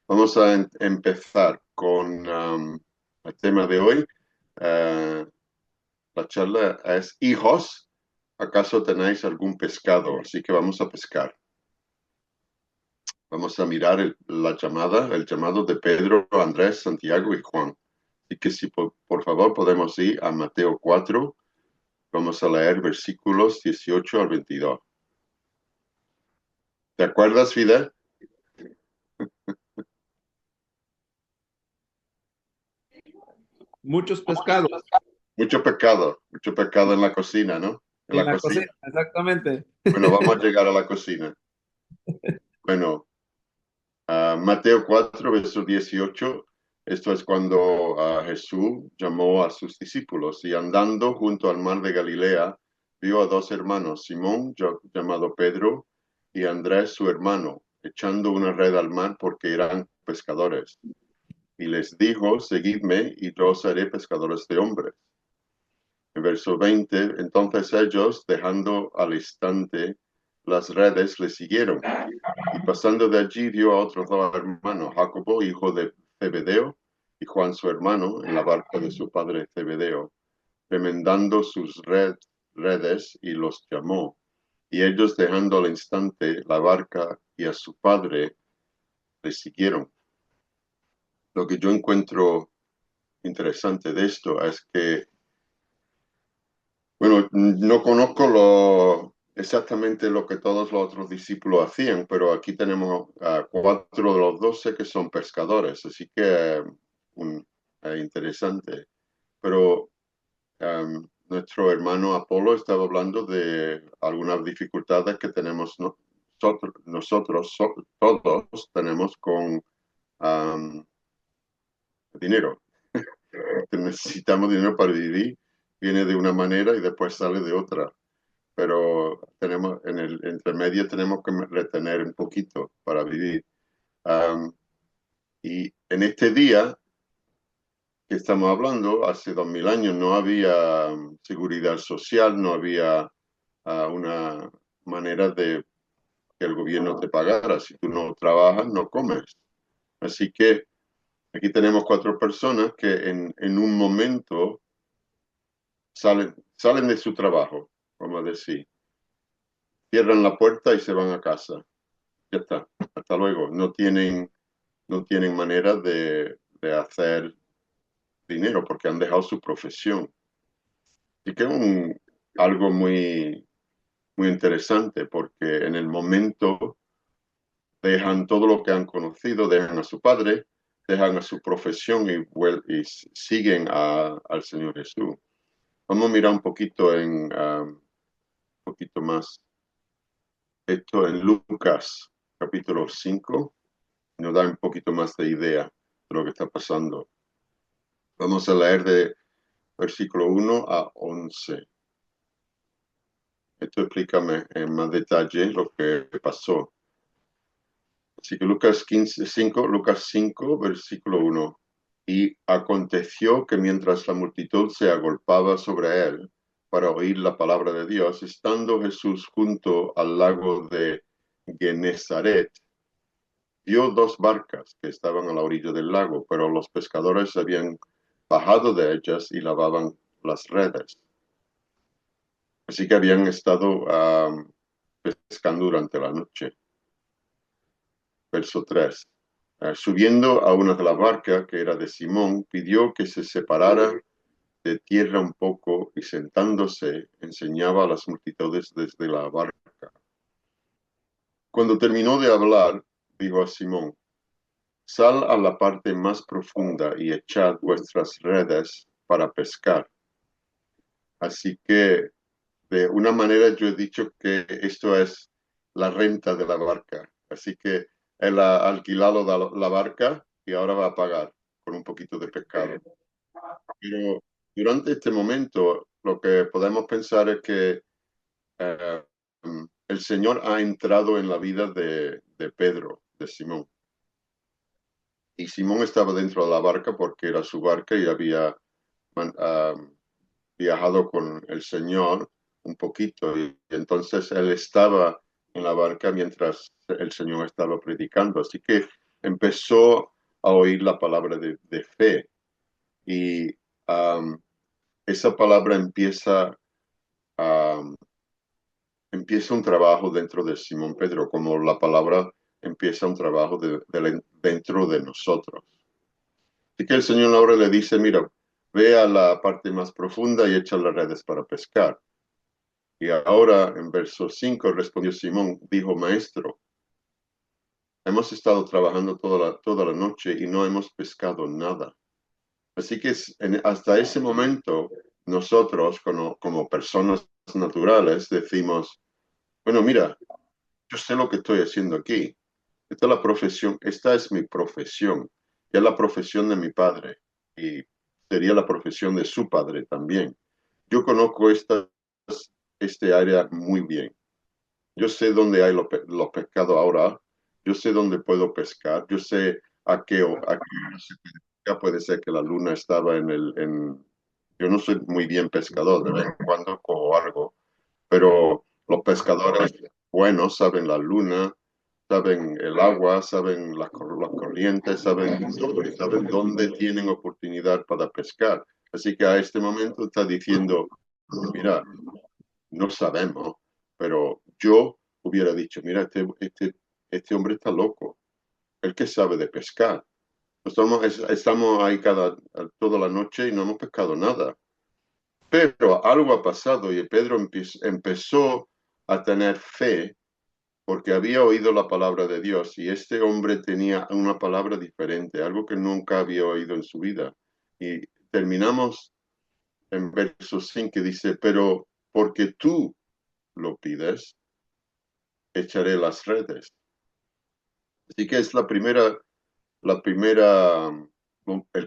Vamos a empezar con el tema de hoy. Eh, la charla es hijos. ¿Acaso tenéis algún pescado? Así que vamos a pescar. Vamos a mirar el llamado de Pedro, Andrés, Santiago y Juan. Así que si por favor podemos ir a Mateo 4. Vamos a leer versículos 18 al 22. ¿Te acuerdas, Fidel? Muchos pescados Mucho pecado en la cocina, ¿no? En en la la cocina, cocina. exactamente. Bueno, vamos a llegar a la cocina. Bueno, Mateo 4, verso 18. Esto es cuando Jesús llamó a sus discípulos y andando junto al mar de Galilea, vio a dos hermanos, Simón, llamado Pedro, y Andrés, su hermano, echando una red al mar porque eran pescadores. Y les dijo, seguidme y yo os haré pescadores de hombres. En verso 20, entonces ellos, dejando al instante las redes, le siguieron. Y pasando de allí vio a otros dos hermanos, Jacobo, hijo de Zebedeo, y Juan su hermano, en la barca de su padre Zebedeo, remendando sus redes, y los llamó. Y ellos, dejando al instante la barca y a su padre, le siguieron. Lo que yo encuentro interesante de esto es que, bueno, no conozco exactamente lo que todos los otros discípulos hacían, pero aquí tenemos a 4 de los 12 que son pescadores, así que interesante. Pero nuestro hermano Apolo estaba hablando de algunas dificultades que tenemos todos tenemos con um, dinero. Que necesitamos dinero para vivir, viene de una manera y después sale de otra. Pero tenemos en el intermedio tenemos que retener un poquito para vivir. Um, y en este día que estamos hablando, hace 2000 años, no había seguridad social, no había una manera de que el gobierno te pagara. Si tú no trabajas, no comes. Así que aquí tenemos 4 personas que en un momento salen de su trabajo, vamos a decir, cierran la puerta y se van a casa. Ya está, hasta luego. No tienen manera de hacer dinero porque han dejado su profesión. Y que es algo muy, muy interesante porque en el momento dejan todo lo que han conocido, dejan a su padre, dejan a su profesión y siguen al Señor Jesús. Vamos a mirar un poquito más esto en Lucas capítulo 5. Nos da un poquito más de idea de lo que está pasando. Vamos a leer de versículo 1 a 11. Esto explícame en más detalle lo que pasó. Así que Lucas 5, versículo 1. Y aconteció que mientras la multitud se agolpaba sobre él para oír la palabra de Dios, estando Jesús junto al lago de Genezaret, vio 2 barcas que estaban a la orilla del lago, pero los pescadores habían bajado de ellas y lavaban las redes. Así que habían estado pescando durante la noche. Verso 3. Subiendo a una de las barcas, que era de Simón, pidió que se separara de tierra un poco y sentándose enseñaba a las multitudes desde la barca. Cuando terminó de hablar, dijo a Simón, sal a la parte más profunda y echad vuestras redes para pescar. Así que, de una manera, yo he dicho que esto es la renta de la barca. Así que él ha alquilado la barca y ahora va a pagar por un poquito de pescado. Pero durante este momento, lo que podemos pensar es que eh, el Señor ha entrado en la vida de Pedro, de Simón. Y Simón estaba dentro de la barca porque era su barca y había viajado con el Señor un poquito. Y entonces él estaba en la barca mientras el Señor estaba predicando. Así que empezó a oír la palabra de fe y um, esa palabra um, empieza un trabajo dentro de Simón Pedro, como la palabra empieza un trabajo dentro de nosotros. Así que el Señor ahora le dice, mira, ve a la parte más profunda y echa las redes para pescar. Y ahora en verso 5 respondió Simón, dijo, maestro, hemos estado trabajando toda la noche y no hemos pescado nada. Así que hasta ese momento nosotros como personas naturales decimos, bueno, mira, yo sé lo que estoy haciendo aquí. Esta es la profesión, esta es mi profesión, y es la profesión de mi padre, y sería la profesión de su padre también. Yo conozco este área muy bien. Yo sé dónde hay los pescados ahora, yo sé dónde puedo pescar, yo sé a qué hora se pesca. Puede ser que la luna estaba Yo no soy muy bien pescador, de vez en cuando cojo algo, pero los pescadores buenos saben la luna, saben el agua, saben las corrientes, saben todo y saben dónde tienen oportunidad para pescar. Así que a este momento está diciendo, mira, no sabemos, pero yo hubiera dicho, mira, este hombre está loco, el que sabe de pescar. Estamos ahí toda la noche y no hemos pescado nada. Pero algo ha pasado y Pedro empezó a tener fe porque había oído la palabra de Dios y este hombre tenía una palabra diferente, algo que nunca había oído en su vida. Y terminamos en verso 5 que dice, pero porque tú lo pides, echaré las redes. Así que es el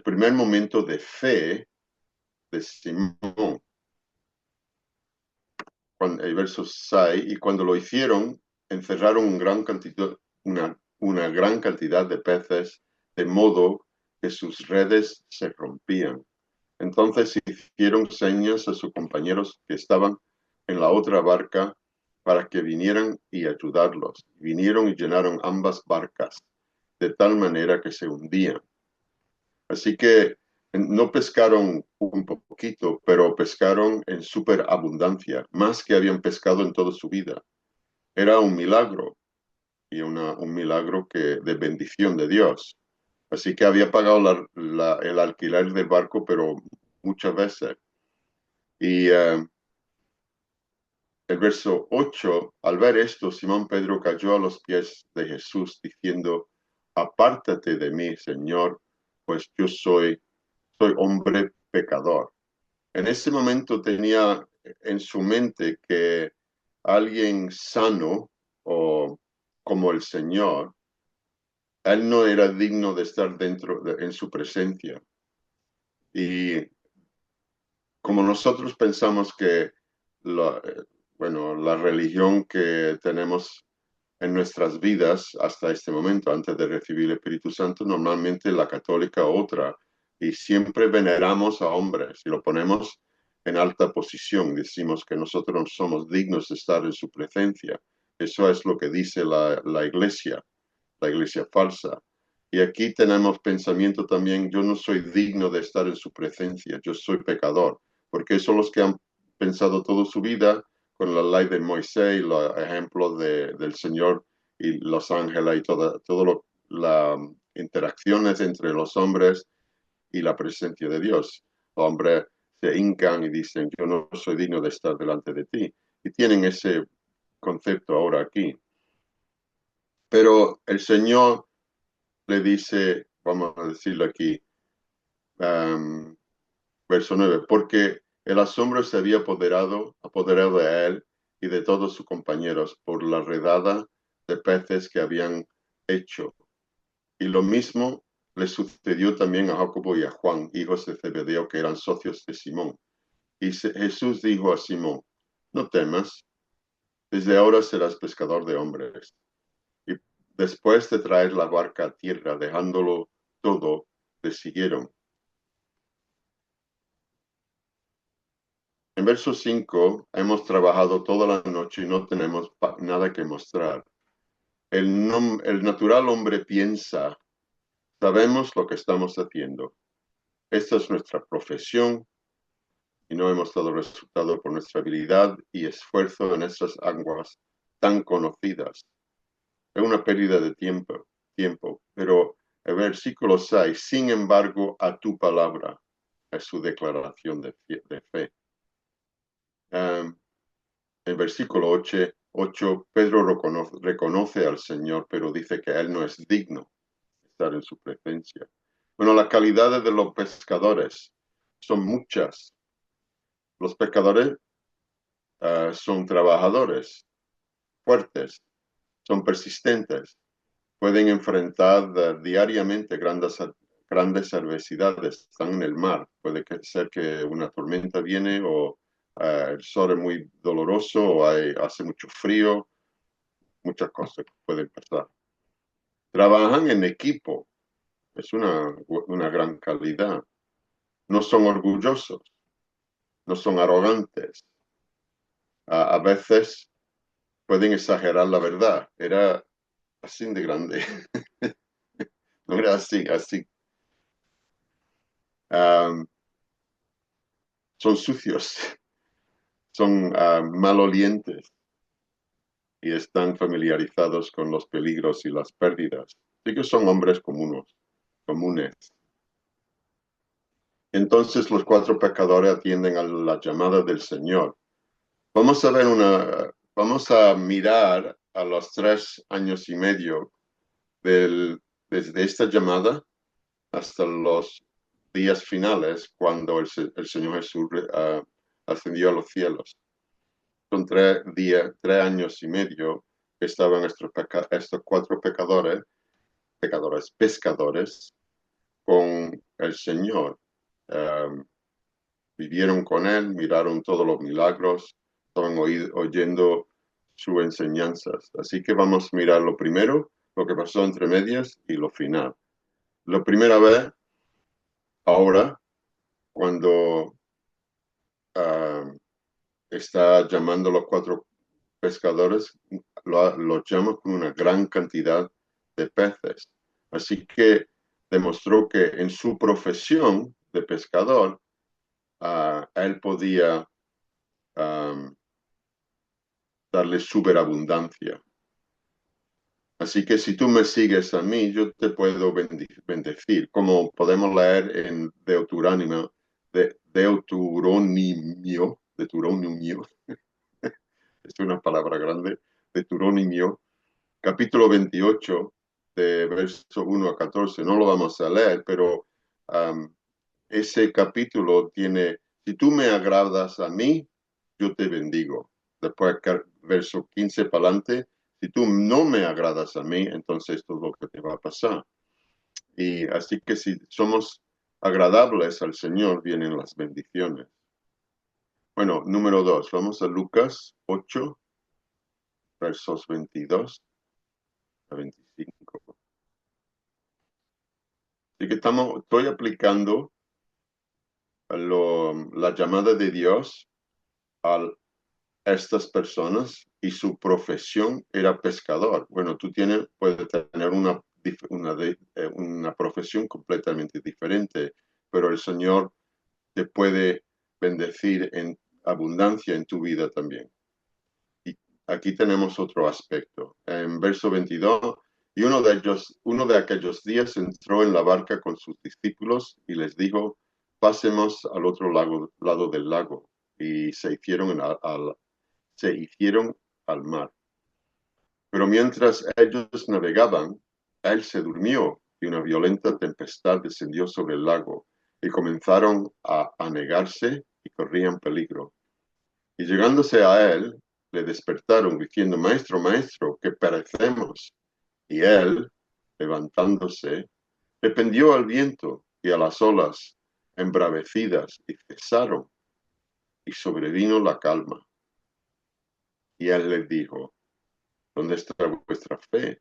primer momento de fe de Simón, el verso 6, y cuando lo hicieron, encerraron una gran cantidad de peces, de modo que sus redes se rompían. Entonces hicieron señas a sus compañeros que estaban en la otra barca para que vinieran y ayudarlos. Vinieron y llenaron ambas barcas, de tal manera que se hundían. Así que no pescaron un poquito, pero pescaron en superabundancia, más que habían pescado en toda su vida. Era un milagro y un milagro de bendición de Dios. Así que había pagado el alquiler del barco, pero muchas veces. Y el verso 8, al ver esto, Simón Pedro cayó a los pies de Jesús diciendo, apártate de mí, Señor, pues yo soy hombre pecador. En ese momento tenía en su mente que alguien sano o como el Señor, él no era digno de estar en su presencia. Y como nosotros pensamos que la religión que tenemos en nuestras vidas hasta este momento, antes de recibir el Espíritu Santo, normalmente la católica otra, y siempre veneramos a hombres y lo ponemos en alta posición, decimos que nosotros no somos dignos de estar en su presencia. Eso es lo que dice la iglesia falsa. Y aquí tenemos pensamiento también, yo no soy digno de estar en su presencia, yo soy pecador, porque son los que han pensado toda su vida con la ley de Moisés y los ejemplos del Señor y los ángeles y todas las interacciones entre los hombres y la presencia de Dios. Los hombres se hincan y dicen, yo no soy digno de estar delante de ti. Y tienen ese concepto ahora aquí. Pero el Señor le dice, vamos a decirlo aquí, um, verso 9, porque el asombro se había apoderado de él y de todos sus compañeros por la redada de peces que habían hecho. Y lo mismo le sucedió también a Jacobo y a Juan, hijos de Zebedeo, que eran socios de Simón. Y Jesús dijo a Simón, no temas, desde ahora serás pescador de hombres. Y después de traer la barca a tierra, dejándolo todo, le siguieron. En verso 5, hemos trabajado toda la noche y no tenemos nada que mostrar. El natural hombre piensa Sabemos lo que estamos haciendo. Esta es nuestra profesión y no hemos dado resultado por nuestra habilidad y esfuerzo en estas aguas tan conocidas. Es una pérdida de tiempo, pero el versículo 6, sin embargo, a tu palabra, es su declaración de fe. En versículo 8, Pedro reconoce al Señor, pero dice que él no es digno de estar en su presencia. Bueno, las calidades de los pescadores son muchas. Los pescadores son trabajadores, fuertes, son persistentes, pueden enfrentar diariamente grandes adversidades, están en el mar, puede ser que una tormenta viene o el sol es muy doloroso o hace mucho frío, muchas cosas pueden pasar. Trabajan en equipo, es una gran calidad. No son orgullosos, no son arrogantes. A veces pueden exagerar la verdad. Era así de grande. No era así. Um, son sucios, son malolientes y están familiarizados con los peligros y las pérdidas. Así que son hombres comunes. Entonces los 4 pecadores atienden a la llamada del Señor. Vamos a mirar a los 3 años y medio desde esta llamada hasta los días finales, cuando el Señor Jesús ascendió a los cielos. Son 3 años y medio que estaban estos 4 pescadores, con el Señor. Vivieron con Él, miraron todos los milagros, estaban oyendo sus enseñanzas. Así que vamos a mirar lo primero, lo que pasó entre medias y lo final. La primera vez, ahora, cuando está llamando a los 4 pescadores, los llama con una gran cantidad de peces. Así que demostró que en su profesión de pescador, él podía darle superabundancia. Así que si tú me sigues a mí, yo te puedo bendecir, como podemos leer en Deuteronomio, es una palabra grande, Deuteronomio, capítulo 28, de verso 1 a 14. No lo vamos a leer, pero ese capítulo tiene, si tú me agradas a mí, yo te bendigo. Después, verso 15 para adelante, si tú no me agradas a mí, entonces esto es lo que te va a pasar. Y así que si somos agradables al Señor, vienen las bendiciones. Bueno, número 2, vamos a Lucas 8, versos 22 a 25. Así que estoy aplicando la llamada de Dios a estas personas y su profesión era pescador. Bueno, tú puedes tener una profesión completamente diferente, pero el Señor te puede bendecir en abundancia en tu vida también. Y aquí tenemos otro aspecto. En verso 22, y uno de aquellos días entró en la barca con sus discípulos y les dijo, pasemos al otro lado del lago. Y se hicieron al mar. Pero mientras ellos navegaban, él se durmió y una violenta tempestad descendió sobre el lago y comenzaron a anegarse y corrían peligro. Y llegándose a él, le despertaron diciendo, Maestro, Maestro, que perecemos. Y él, levantándose, reprendió al viento y a las olas embravecidas y cesaron, y sobrevino la calma. Y él les dijo, ¿dónde está vuestra fe?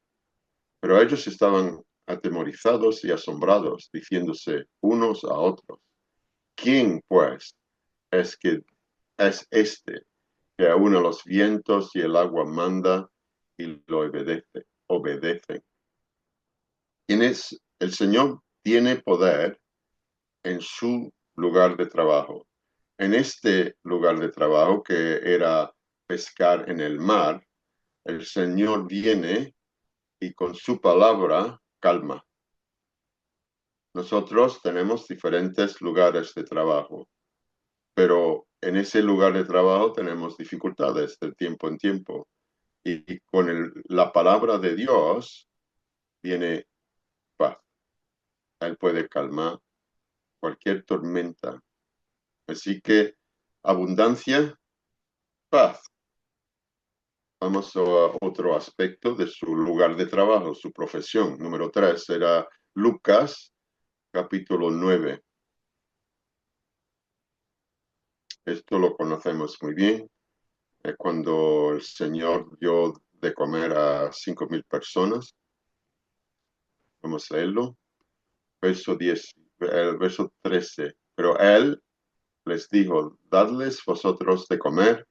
Pero ellos estaban atemorizados y asombrados, diciéndose unos a otros, ¿quién, pues, es este que aún a los vientos y el agua manda y lo obedecen? ¿Quién es el Señor tiene poder en su lugar de trabajo. En este lugar de trabajo, que era pescar en el mar, el Señor viene y con su palabra calma. Nosotros tenemos diferentes lugares de trabajo, pero en ese lugar de trabajo tenemos dificultades de tiempo en tiempo. Y con la palabra de Dios viene paz. Él puede calmar cualquier tormenta. Así que abundancia, paz. Vamos a otro aspecto de su lugar de trabajo, su profesión. Número 3 era Lucas, capítulo 9. Esto lo conocemos muy bien. Es cuando el Señor dio de comer a 5,000 personas. Vamos a leerlo. Verso 10, el verso 13. Pero él les dijo, dadles vosotros de comer.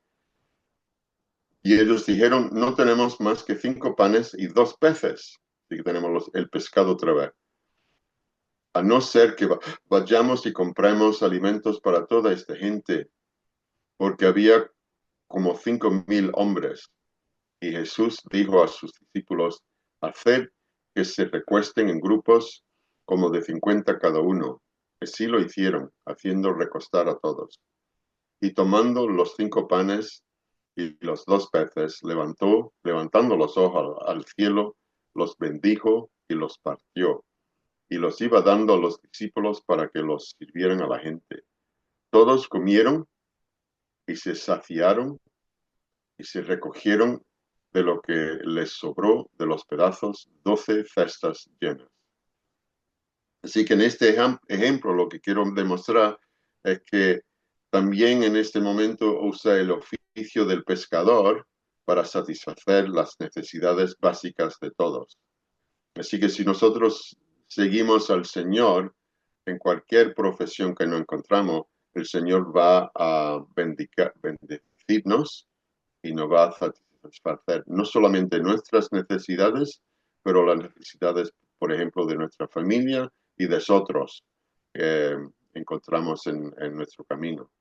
Y ellos dijeron, no tenemos más que 5 panes y 2 peces. Así que tenemos el pescado otra vez. A no ser que vayamos y compremos alimentos para toda esta gente, porque había como 5,000 hombres. Y Jesús dijo a sus discípulos, haced que se recuesten en grupos como de 50 cada uno. Así lo hicieron, haciendo recostar a todos. Y tomando los 5 panes y los 2 peces, levantando los ojos al cielo, los bendijo y los partió. Y los iba dando a los discípulos para que los sirvieran a la gente. Todos comieron y se saciaron y se recogieron de lo que les sobró de los pedazos 12 cestas llenas. Así que en este ejemplo lo que quiero demostrar es que también en este momento usa el oficio del pescador para satisfacer las necesidades básicas de todos. Así que si nosotros seguimos al Señor en cualquier profesión que nos encontramos, el Señor va a bendecirnos y nos va a satisfacer no solamente nuestras necesidades, pero las necesidades, por ejemplo, de nuestra familia y de otros que encontramos en nuestro camino.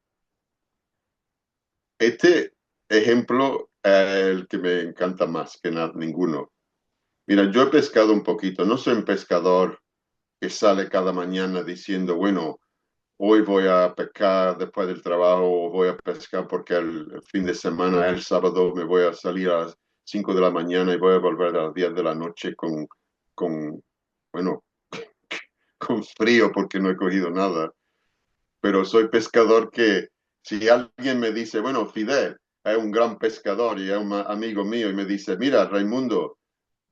Este ejemplo es el que me encanta más que ninguno. Mira, yo he pescado un poquito, no soy un pescador que sale cada mañana diciendo, bueno, hoy voy a pescar después del trabajo, o voy a pescar porque el fin de semana, el sábado, me voy a salir a las 5 de la mañana y voy a volver a las 10 de la noche bueno, con frío porque no he cogido nada. Pero soy pescador que si alguien me dice, bueno, Fidel es un gran pescador y es un amigo mío y me dice, mira, Raimundo,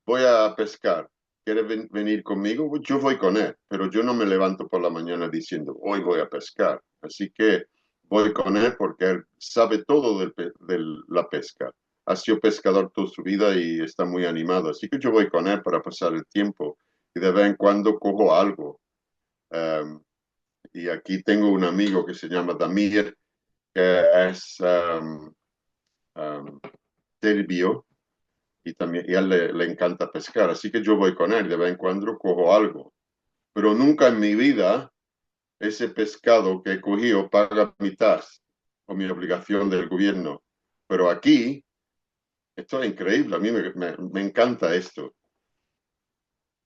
voy a pescar. ¿Quieres venir conmigo? Pues yo voy con él, pero yo no me levanto por la mañana diciendo, hoy voy a pescar. Así que voy con él porque él sabe todo de la pesca. Ha sido pescador toda su vida y está muy animado. Así que yo voy con él para pasar el tiempo y de vez en cuando cojo algo. Y aquí tengo un amigo que se llama Damir, que es serbio y también y a él le encanta pescar, así que yo voy con él, de vez en cuando cojo algo, pero nunca en mi vida ese pescado que he cogido paga mitad o mi obligación del gobierno, pero aquí esto es increíble, a mí me encanta esto.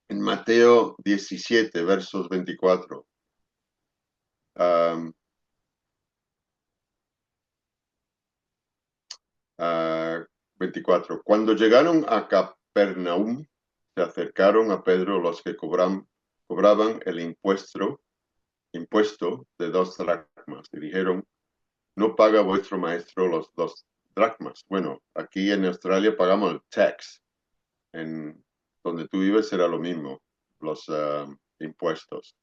En Mateo 17, versos 24, um, 24. Cuando llegaron a Capernaum, se acercaron a Pedro los que cobraban el impuesto de 2 dracmas y dijeron, no paga vuestro maestro los 2 dracmas. Bueno, aquí en Australia pagamos el tax. En donde tú vives será lo mismo, los impuestos.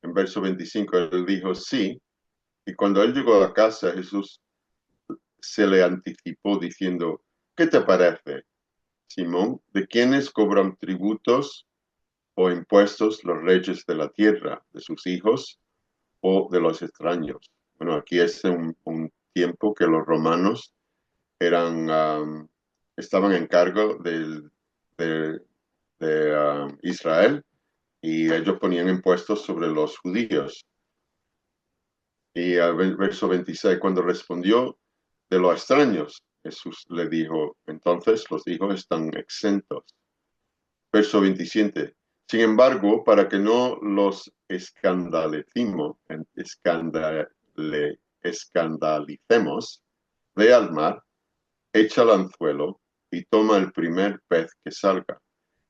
En verso 25 él dijo sí, y cuando él llegó a la casa, Jesús se le anticipó diciendo, ¿qué te parece, Simón? ¿De quiénes cobran tributos o impuestos los reyes de la tierra? ¿De sus hijos o de los extraños? Bueno, aquí es un tiempo que los romanos estaban en cargo de Israel y ellos ponían impuestos sobre los judíos. Y al verso 26, cuando respondió de los extraños, Jesús le dijo, entonces los hijos están exentos. Verso 27, sin embargo, para que no los escandalicemos, ve al mar, echa el anzuelo y toma el primer pez que salga.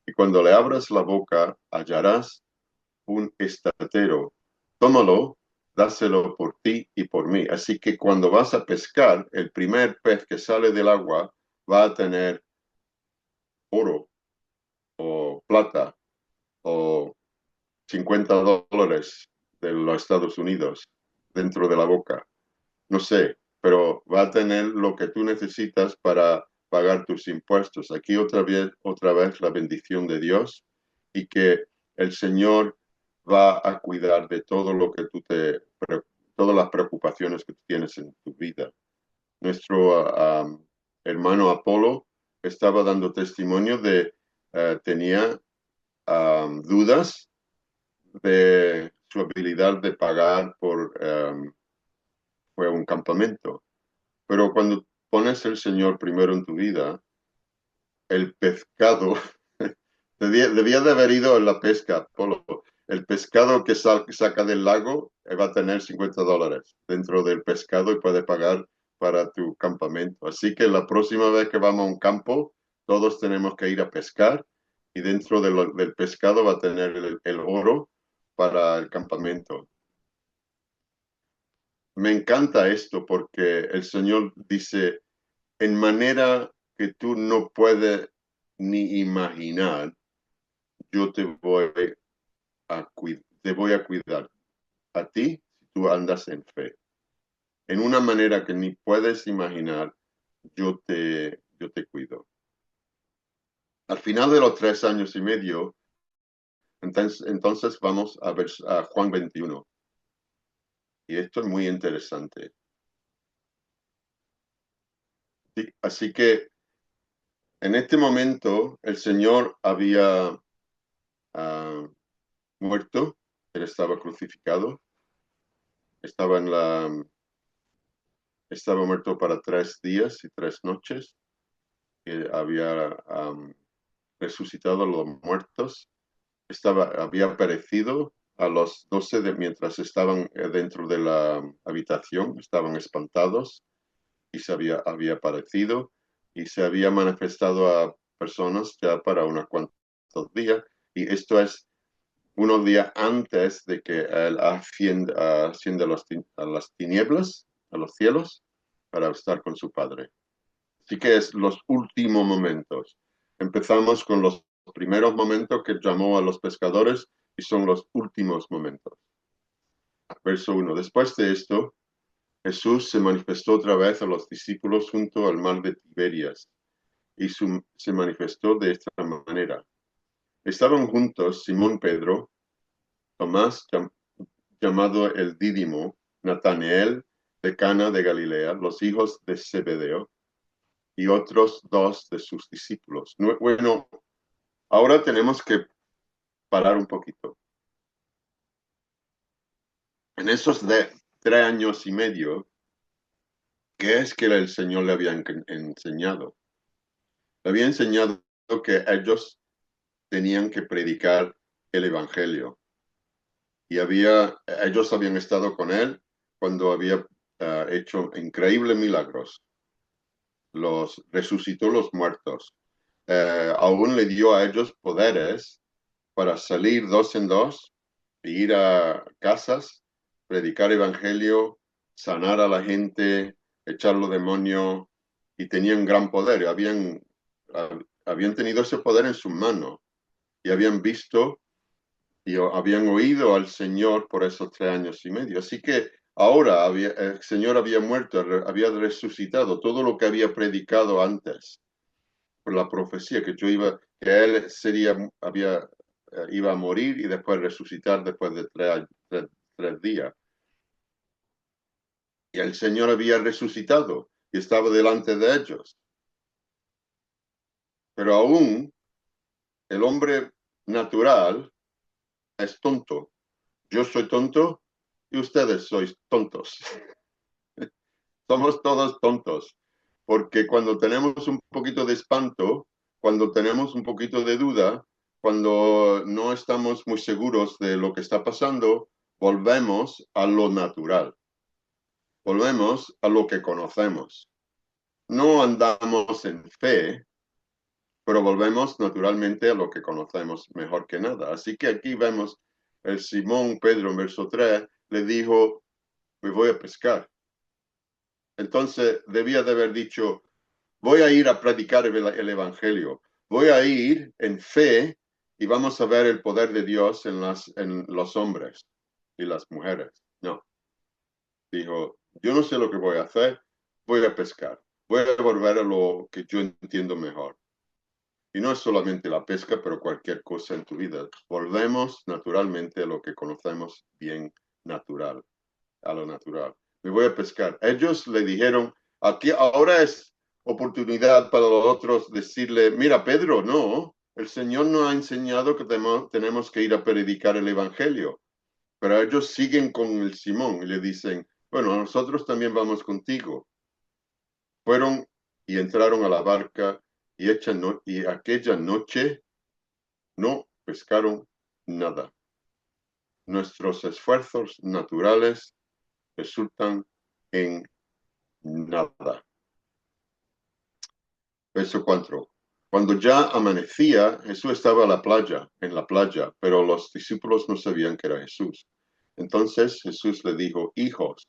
Y cuando le abras la boca, hallarás un estatero. Tómalo, dáselo por ti y por mí. Así que cuando vas a pescar, el primer pez que sale del agua va a tener oro o plata o $50 de los Estados Unidos dentro de la boca. No sé, pero va a tener lo que tú necesitas para pagar tus impuestos. Aquí otra vez la bendición de Dios y que el Señor va a cuidar de todo lo que todas las preocupaciones que tú tienes en tu vida. Nuestro hermano Apolo estaba dando testimonio de, tenía dudas de su habilidad de pagar fue un campamento. Pero cuando pones el Señor primero en tu vida, el pescado, debía de haber ido en la pesca, Polo. El pescado que saca del lago va a tener $50 dentro del pescado y puede pagar para tu campamento. Así que la próxima vez que vamos a un campo, todos tenemos que ir a pescar y dentro del pescado va a tener el oro para el campamento. Me encanta esto porque el Señor dice, en manera que tú no puedes ni imaginar, yo te voy a cuidar a ti si tú andas en fe. En una manera que ni puedes imaginar, yo te cuido. Al final de los 3 años y medio, entonces vamos a ver a Juan 21. Y esto es muy interesante. Sí, así que en este momento el Señor había muerto, él estaba crucificado, estaba estaba muerto para 3 días y 3 noches, había resucitado a los muertos, había aparecido a los 12 mientras estaban dentro de la habitación, estaban espantados y había aparecido y se había manifestado a personas ya para unos cuantos días y esto es unos días antes de que él ascienda a las tinieblas, a los cielos, para estar con su Padre. Así que es los últimos momentos. Empezamos con los primeros momentos que llamó a los pescadores y son los últimos momentos. Verso 1. Después de esto, Jesús se manifestó otra vez a los discípulos junto al mar de Tiberias y se manifestó de esta manera. Estaban juntos Simón Pedro, Tomás llamado el Dídimo, Natanael de Cana de Galilea, los hijos de Zebedeo y otros 2 de sus discípulos. Bueno, ahora tenemos que parar un poquito. En esos 3 años y medio, ¿qué es que el Señor le había enseñado? Le había enseñado que ellos tenían que predicar el Evangelio. Y ellos habían estado con él cuando había hecho increíbles milagros. Resucitó los muertos. Aún le dio a ellos poderes para salir 2 en 2 e ir a casas, predicar evangelio, sanar a la gente, echar los demonios, y tenían gran poder. Habían tenido ese poder en sus manos y habían visto y habían oído al Señor por esos 3 años y medio. Así que ahora el Señor había muerto, había resucitado todo lo que había predicado antes por la profecía que que él iba a morir y después resucitar después de 3 días. Y el Señor había resucitado y estaba delante de ellos. Pero aún el hombre natural es tonto. Yo soy tonto y ustedes sois tontos. Somos todos tontos, porque cuando tenemos un poquito de espanto, cuando tenemos un poquito de duda, cuando no estamos muy seguros de lo que está pasando, volvemos a lo natural, volvemos a lo que conocemos. No andamos en fe, pero volvemos naturalmente a lo que conocemos mejor que nada. Así que aquí vemos el Simón Pedro en verso 3, le dijo, me voy a pescar. Entonces debía de haber dicho, voy a ir a predicar el Evangelio, voy a ir en fe y vamos a ver el poder de Dios en los hombres y las mujeres. No, dijo, yo no sé lo que voy a hacer, voy a pescar, voy a volver a lo que yo entiendo mejor. Y no es solamente la pesca, pero cualquier cosa en tu vida. Volvemos naturalmente a lo que conocemos bien natural, a lo natural. Me voy a pescar. Ellos le dijeron, aquí ahora es oportunidad para los otros decirle, mira, Pedro, no, el Señor nos ha enseñado que tenemos que ir a predicar el Evangelio. Pero ellos siguen con el Simón y le dicen, bueno, nosotros también vamos contigo. Fueron y entraron a la barca y aquella noche no pescaron nada. Nuestros esfuerzos naturales resultan en nada. Verso 4. Cuando ya amanecía, Jesús estaba en la playa, pero los discípulos no sabían que era Jesús. Entonces Jesús le dijo, hijos,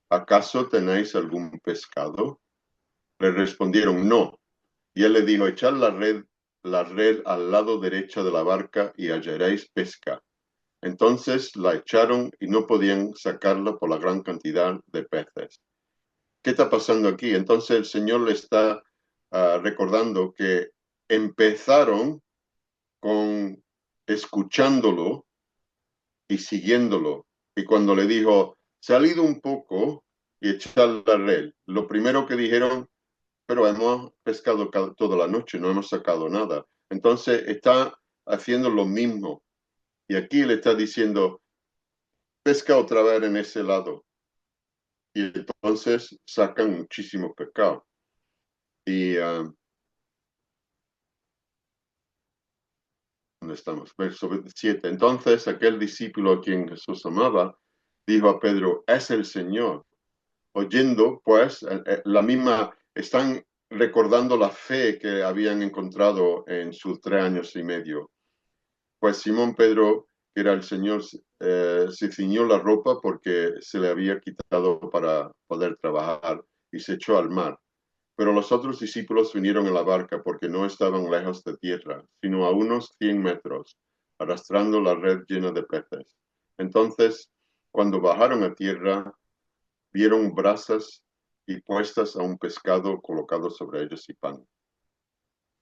¿acaso tenéis algún pescado? Le respondieron, no. Y él le dijo, echad la red al lado derecho de la barca y hallaréis pesca. Entonces la echaron y no podían sacarla por la gran cantidad de peces. ¿Qué está pasando aquí? Entonces el Señor le está recordando que empezaron con escuchándolo y siguiéndolo. Y cuando le dijo, salid un poco y echad la red, lo primero que dijeron, pero hemos pescado toda la noche, no hemos sacado nada. Entonces está haciendo lo mismo. Y aquí le está diciendo, pesca otra vez en ese lado. Y entonces sacan muchísimo pescado. Y ¿dónde estamos? Verso 7. Entonces aquel discípulo a quien Jesús amaba dijo a Pedro, es el Señor. Oyendo, pues, la misma, están recordando la fe que habían encontrado en sus 3 años y medio. Pues Simón Pedro, que era el Señor, se ciñó la ropa porque se le había quitado para poder trabajar y se echó al mar. Pero los otros discípulos vinieron a la barca porque no estaban lejos de tierra, sino a unos 100 metros, arrastrando la red llena de peces. Entonces, cuando bajaron a tierra, vieron brasas y puestas a un pescado colocado sobre ellos y pan.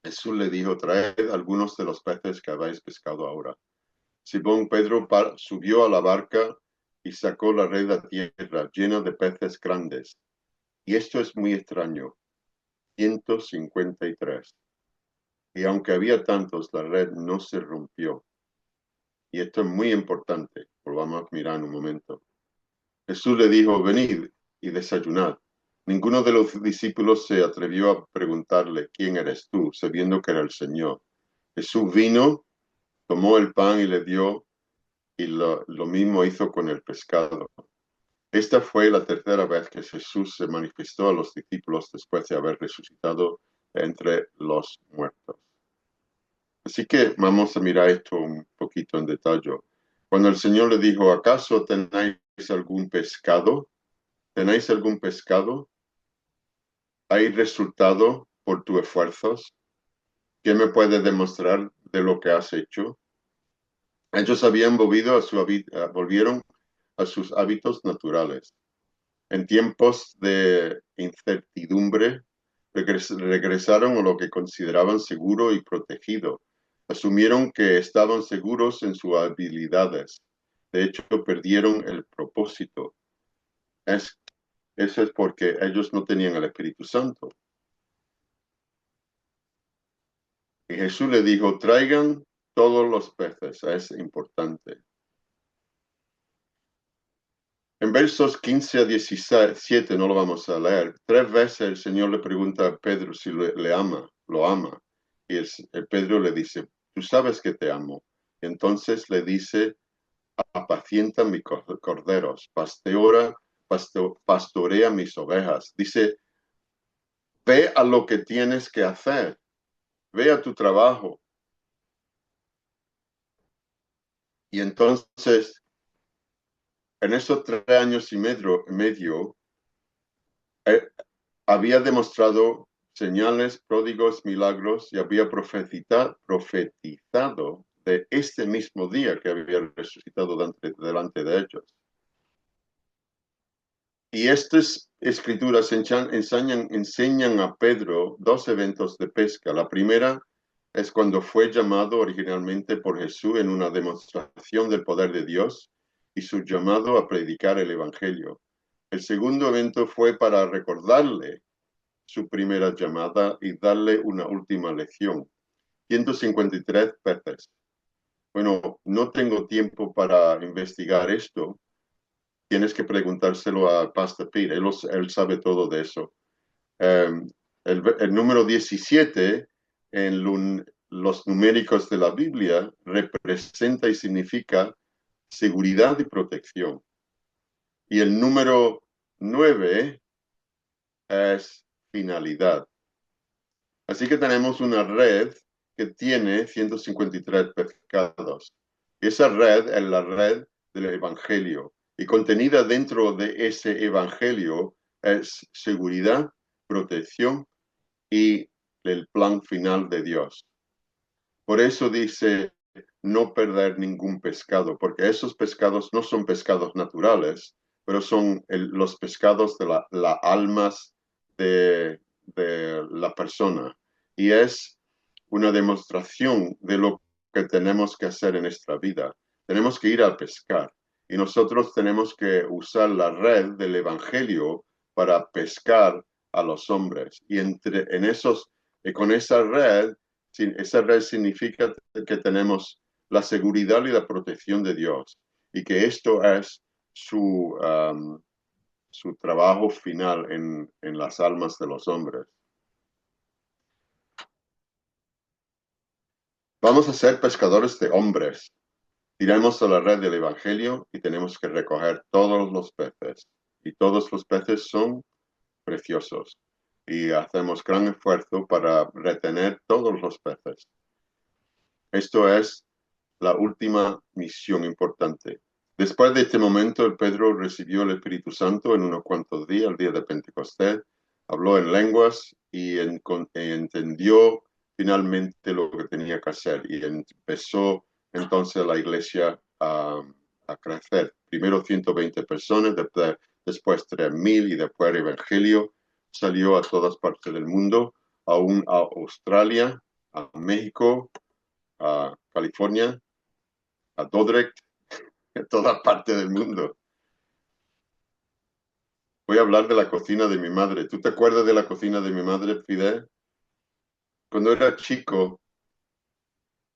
Jesús le dijo, traed algunos de los peces que habéis pescado ahora. Simón Pedro subió a la barca y sacó la red a tierra llena de peces grandes. Y esto es muy extraño. 153. Y aunque había tantos, la red no se rompió. Y esto es muy importante. Lo vamos a mirar en un momento. Jesús le dijo, venid y desayunad. Ninguno de los discípulos se atrevió a preguntarle, ¿quién eres tú?, sabiendo que era el Señor. Jesús vino, tomó el pan y le dio, y lo mismo hizo con el pescado. Esta fue la tercera vez que Jesús se manifestó a los discípulos después de haber resucitado entre los muertos. Así que vamos a mirar esto un poquito en detalle. Cuando el Señor le dijo, ¿acaso tenéis algún pescado? ¿Tenéis algún pescado? ¿Hay resultado por tus esfuerzos? ¿Qué me puedes demostrar de lo que has hecho? Ellos habían volvieron a sus hábitos naturales. En tiempos de incertidumbre, regresaron a lo que consideraban seguro y protegido. Asumieron que estaban seguros en sus habilidades. De hecho, perdieron el propósito. Eso es porque ellos no tenían el Espíritu Santo. Y Jesús le dijo, traigan todos los peces, es importante. En versos 15 a 17, no lo vamos a leer, 3 veces el Señor le pregunta a Pedro si le ama, lo ama. Y el Pedro le dice, tú sabes que te amo. Y entonces le dice, apacienta mis corderos, pastorea mis ovejas. Dice, ve a lo que tienes que hacer, ve a tu trabajo. Y entonces, en esos 3 años y medio eh, había demostrado señales, pródigos, milagros y había profetizado de este mismo día que había resucitado delante de ellos. Y estas escrituras enseñan a Pedro 2 eventos de pesca. La primera es cuando fue llamado originalmente por Jesús en una demostración del poder de Dios y su llamado a predicar el Evangelio. El segundo evento fue para recordarle su primera llamada y darle una última lección. 153 peces. Bueno, no tengo tiempo para investigar esto. Tienes que preguntárselo a Pastor Pete. Él sabe todo de eso. El número 17 en los numéricos de la Biblia representa y significa seguridad y protección. Y el número 9 es finalidad. Así que tenemos una red que tiene 153 pescados. Esa red es la red del Evangelio. Y contenida dentro de ese Evangelio es seguridad, protección y el plan final de Dios. Por eso dice no perder ningún pescado, porque esos pescados no son pescados naturales, pero son los pescados de las almas de la persona. Y es una demostración de lo que tenemos que hacer en nuestra vida. Tenemos que ir a pescar y nosotros tenemos que usar la red del Evangelio para pescar a los hombres. Y con esa red significa que tenemos la seguridad y la protección de Dios y que esto es su trabajo final en las almas de los hombres. Vamos a ser pescadores de hombres. Tiramos a la red del Evangelio y tenemos que recoger todos los peces. Y todos los peces son preciosos. Y hacemos gran esfuerzo para retener todos los peces. Esto es la última misión importante. Después de este momento, el Pedro recibió el Espíritu Santo en unos cuantos días, el día de Pentecostés, habló en lenguas y entendió finalmente lo que tenía que hacer y empezó entonces la iglesia a crecer. Primero 120 personas, después 3.000 y después el Evangelio salió a todas partes del mundo, aún a Australia, a México, a California, a Dordrecht, en toda parte del mundo. Voy a hablar de la cocina de mi madre. ¿Tú te acuerdas de la cocina de mi madre, Fidel? Cuando era chico,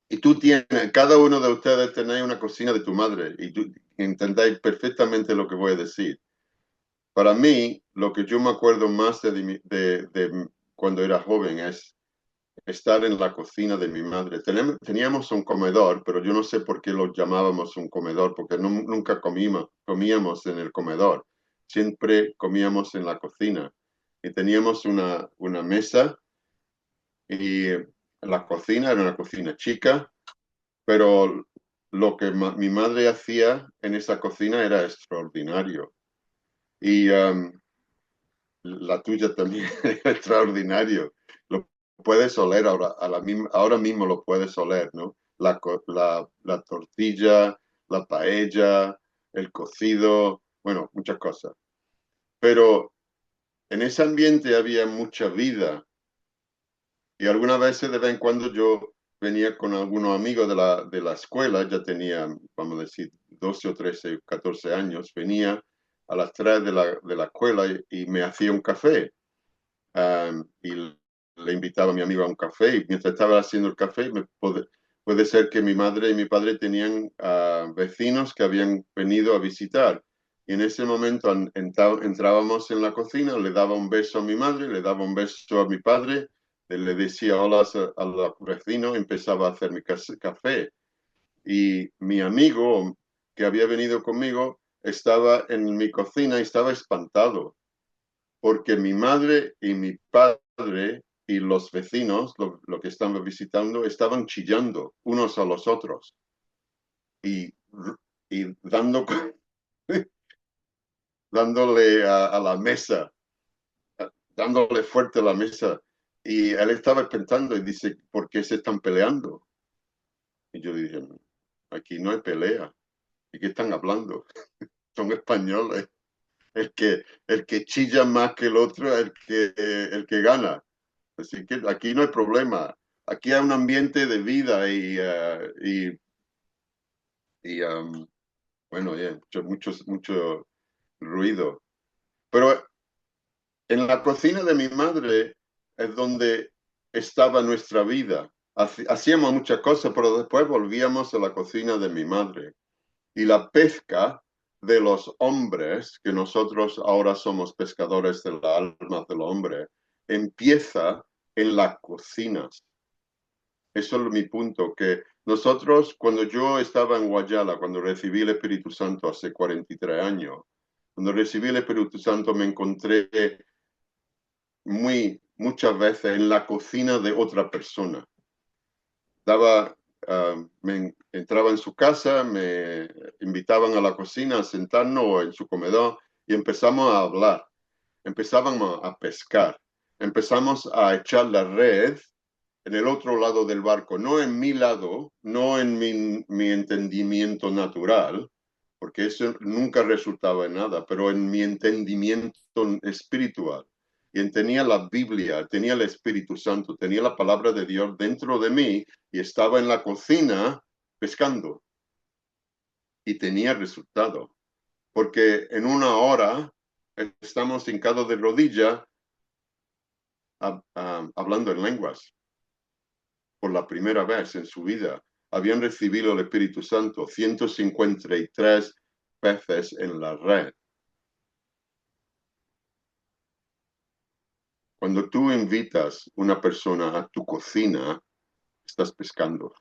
y cada uno de ustedes tenéis una cocina de tu madre, y tú entendáis perfectamente lo que voy a decir. Para mí, lo que yo me acuerdo más de cuando era joven es estar en la cocina de mi madre. Teníamos un comedor, pero yo no sé por qué lo llamábamos un comedor, porque nunca comíamos en el comedor. Siempre comíamos en la cocina. Y teníamos una mesa y la cocina era una cocina chica, pero lo que mi madre hacía en esa cocina era extraordinario. Y la tuya también era extraordinario. Lo puedes oler ahora mismo lo puedes oler, ¿no? La tortilla, la paella, el cocido, bueno, muchas cosas. Pero en ese ambiente había mucha vida y algunas veces de vez en cuando yo venía con algunos amigos de la escuela, ya tenía, vamos a decir, 12 o 13, 14 años, venía a las 3 de la escuela y me hacía un café. Y le invitaba a mi amigo a un café y mientras estaba haciendo el café Puede ser que mi madre y mi padre tenían vecinos que habían venido a visitar. Y en ese momento entrábamos en la cocina, le daba un beso a mi madre, le daba un beso a mi padre, le decía hola al vecino, empezaba a hacer mi café. Y mi amigo que había venido conmigo estaba en mi cocina y estaba espantado, porque mi madre y mi padre y los vecinos, lo que estaban visitando, estaban chillando unos a los otros y, y dándole a la mesa, dándole fuerte a la mesa. Y él estaba pensando y dice, ¿por qué se están peleando? Y yo dije, aquí no hay pelea. ¿De qué están hablando? Son españoles. El que chilla más que el otro es el que gana. Así que aquí no hay problema. Aquí hay un ambiente de vida y bueno, mucho ruido. Pero en la cocina de mi madre es donde estaba nuestra vida. Hacíamos muchas cosas, pero después volvíamos a la cocina de mi madre. Y la pesca de los hombres, que nosotros ahora somos pescadores de la alma del hombre, empieza en las cocinas. Eso es mi punto, que nosotros, cuando yo estaba en Guayala, cuando recibí el Espíritu Santo hace 43 años, cuando recibí el Espíritu Santo me encontré muchas veces en la cocina de otra persona. Entraba en su casa, me invitaban a la cocina a sentarnos o en su comedor y empezamos a hablar, empezábamos a pescar, empezamos a echar la red en el otro lado del barco, no en mi lado, no en mi entendimiento natural, porque eso nunca resultaba en nada, pero en mi entendimiento espiritual. Y tenía la Biblia, tenía el Espíritu Santo, tenía la palabra de Dios dentro de mí y estaba en la cocina pescando. Y tenía resultado, porque en una hora estamos hincados de rodilla hablando en lenguas por la primera vez en su vida. Habían recibido el Espíritu Santo 153 veces en la red. Cuando tú invitas una persona a tu cocina, estás pescando.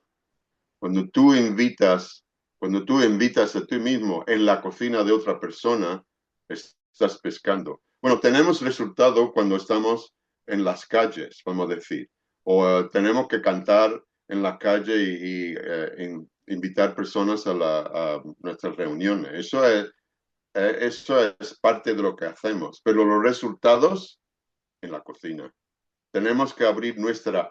Cuando tú invitas a ti mismo en la cocina de otra persona, estás pescando. Bueno, tenemos resultado cuando estamos en las calles, vamos a decir, o tenemos que cantar en la calle y invitar personas a nuestras reuniones. Eso es parte de lo que hacemos, pero los resultados en la cocina. Tenemos que abrir nuestras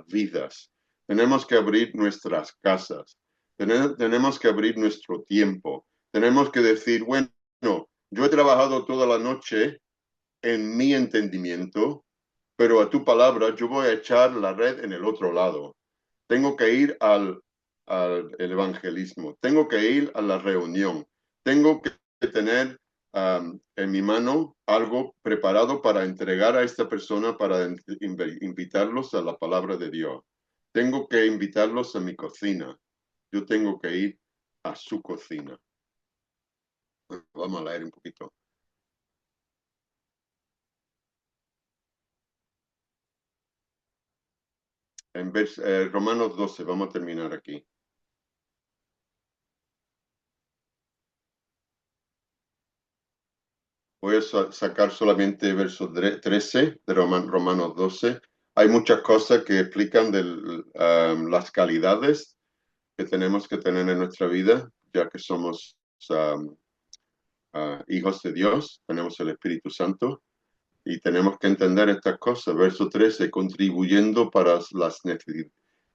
vidas, tenemos que abrir nuestras casas, tenemos que abrir nuestro tiempo, tenemos que decir, bueno, yo he trabajado toda la noche en mi entendimiento, pero a tu palabra yo voy a echar la red en el otro lado. Tengo que ir al evangelismo, tengo que ir a la reunión, tengo que tener en mi mano algo preparado para entregar a esta persona, para invitarlos a la palabra de Dios. Tengo que invitarlos a mi cocina. Yo tengo que ir a su cocina. Vamos a leer un poquito. En Romanos 12, vamos a terminar aquí. Voy a sacar solamente verso 13 de Romanos 12. Hay muchas cosas que explican las calidades que tenemos que tener en nuestra vida, ya que somos hijos de Dios, tenemos el Espíritu Santo y tenemos que entender estas cosas. Verso 13, contribuyendo para las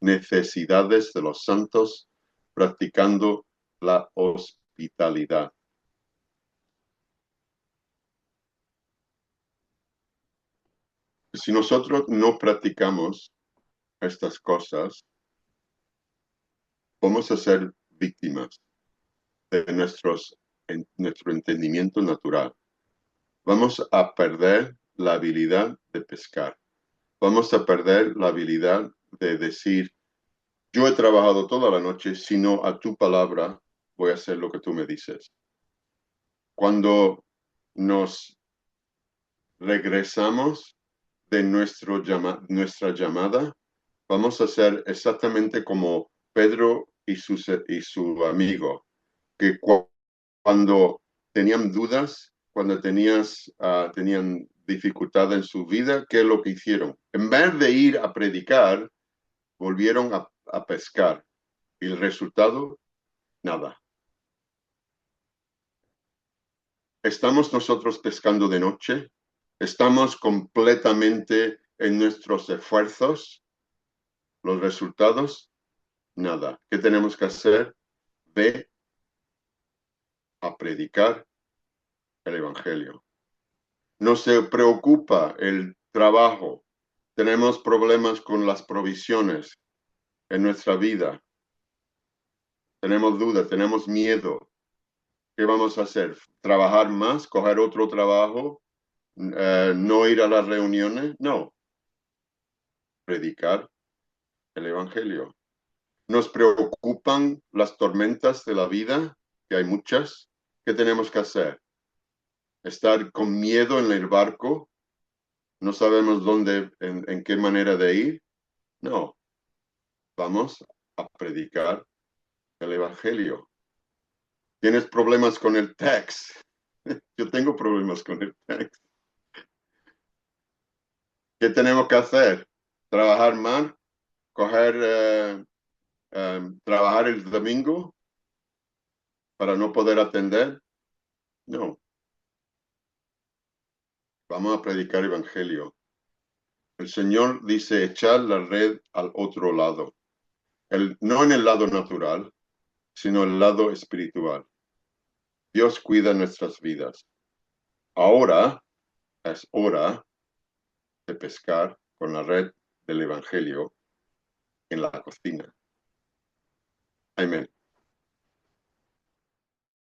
necesidades de los santos, practicando la hospitalidad. Si nosotros no practicamos estas cosas, vamos a ser víctimas de nuestro entendimiento natural. Vamos a perder la habilidad de pescar. Vamos a perder la habilidad de decir, Yo he trabajado toda la noche, sino a tu palabra voy a hacer lo que tú me dices. Cuando nos regresamos de nuestra llamada, vamos a hacer exactamente como Pedro y su amigo, que cuando tenían dudas, cuando tenían dificultad en su vida, ¿qué es lo que hicieron? En vez de ir a predicar, volvieron a pescar. Y el resultado, nada. ¿Estamos nosotros pescando de noche? ¿Estamos completamente en nuestros esfuerzos? ¿Los resultados? Nada. ¿Qué tenemos que hacer? Ve a predicar el Evangelio. No se preocupa el trabajo. Tenemos problemas con las provisiones en nuestra vida. Tenemos dudas, tenemos miedo. ¿Qué vamos a hacer? ¿Trabajar más? ¿Coger otro trabajo? ¿No ir a las reuniones? No. Predicar el Evangelio. ¿Nos preocupan las tormentas de la vida? Que hay muchas. ¿Qué tenemos que hacer? ¿Estar con miedo en el barco? ¿No sabemos dónde, en qué manera de ir? No. Vamos a predicar el Evangelio. ¿Tienes problemas con el tax? Yo tengo problemas con el tax. ¿Qué tenemos que hacer? ¿Trabajar más? ¿Trabajar el domingo para no poder atender? No. Vamos a predicar Evangelio. El Señor dice echar la red al otro lado. No en el lado natural, sino el lado espiritual. Dios cuida nuestras vidas. Ahora es hora de pescar con la red del Evangelio en la cocina. Amén.